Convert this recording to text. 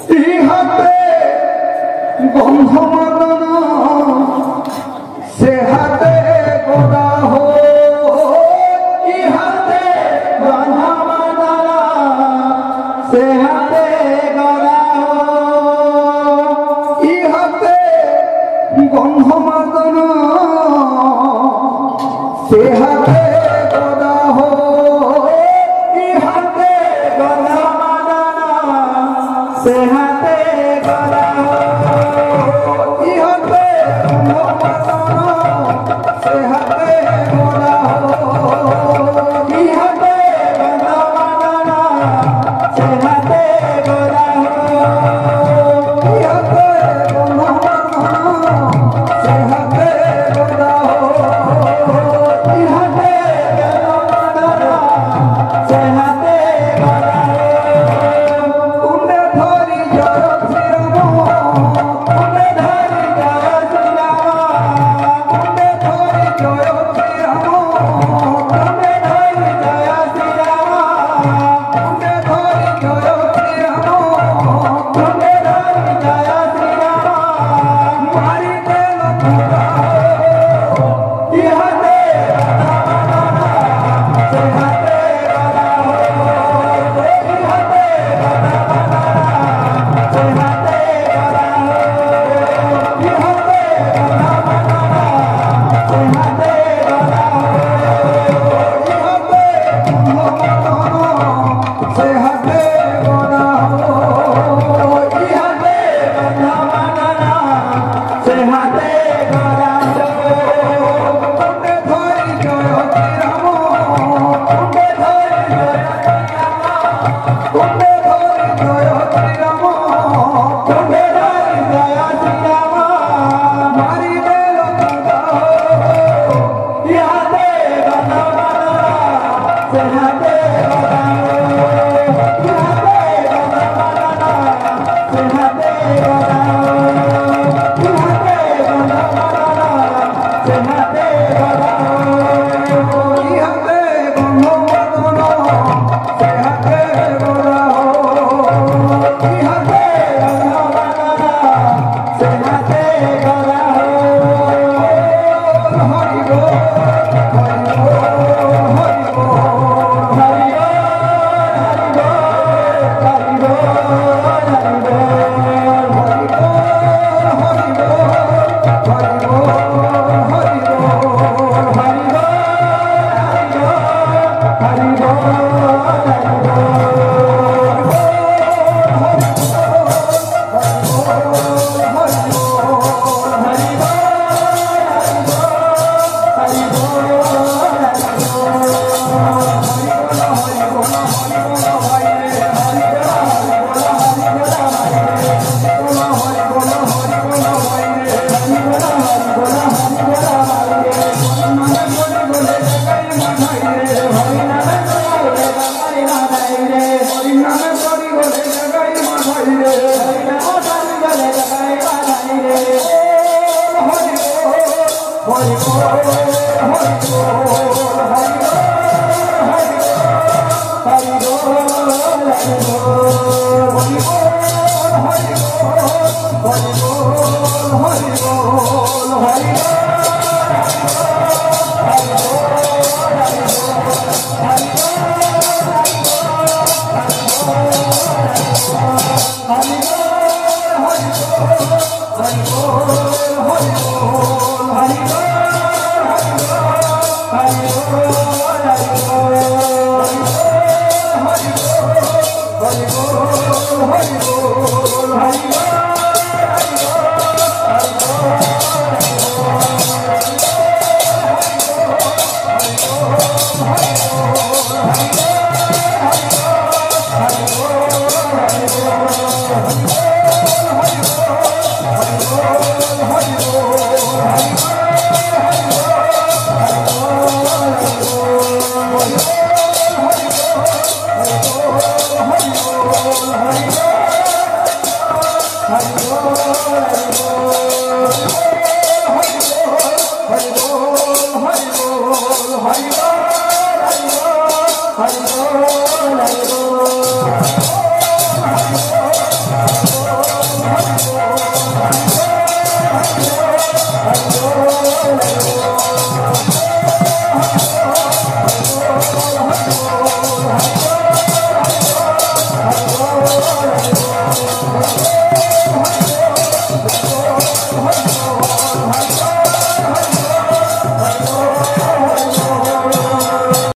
ইহাতে গন্ধমাদন সে হাতে গোড়া হো ইহাতে গন্ধমাদন সে হাতে গোড়া হো ইহাতে গন্ধমাদন সে হাতে গোড়া হো ইহাতে গন্ধমাদন সে হাতে গোড়া হো ইহাতে গন্ধমাদন সে হাতে গোড়া হো ইহাতে গন্ধমাদন সে হাতে গোড়া হো ইহাতে গন্ধমাদন সে হাতে গোড়া হো ইহাতে গন্ধমাদন সে হাতে গোড়া হো কুণ্ডে ধরি জয় শ্রীরাম কুণ্ডে ধরি জয় শ্রীরাম কুণ্ডে ধরি জয় শ্রীরাম কুণ্ডে ধরি জয় শ্রীরাম কুণ্ডে ধরি জয় শ্রীরাম কুণ্ডে ধরি জয় শ্রীরাম মারি দেল পুরা ইহাতে গন্ধমাদন সে হাতে গোড়া হো ইহাতে গন্ধমাদন সে হাতে গোড়া হো ইহাতে গন্ধমাদন সে হাতে গোড়া হো ইহাতে গন্ধমাদন সে হাতে গোড়া হো ইহাতে গন্ধমাদন সে হাতে গোড়া হো কুণ্ডে ধরি জয় শ্রীরাম কুণ্ডে ধরি জয় শ্রীরাম কুণ্ডে ধরি জয় শ্রীরাম কুণ্ডে ধরি জয় শ্রীরাম মারি দেল পুরা ইহাতে গন্ধমাদন সে হাতে গোড়া হো ইহাতে গন্ধমাদন সে হাতে গোড়া হো ইহাতে গন্ধমাদন সে হাতে গোড়া হো ইহাতে গন্ধমাদন সে হাতে গোড়া হো ইহাতে গন্ধমাদন সে হাতে গোড়া হো হরি বল হরি বল হরি বল হরি বল হরি বল হরি বল হরি বল হরি বল হরি বল হরি বল হরি বল Hare Bol, Hare Bol, Hare Bol. Hare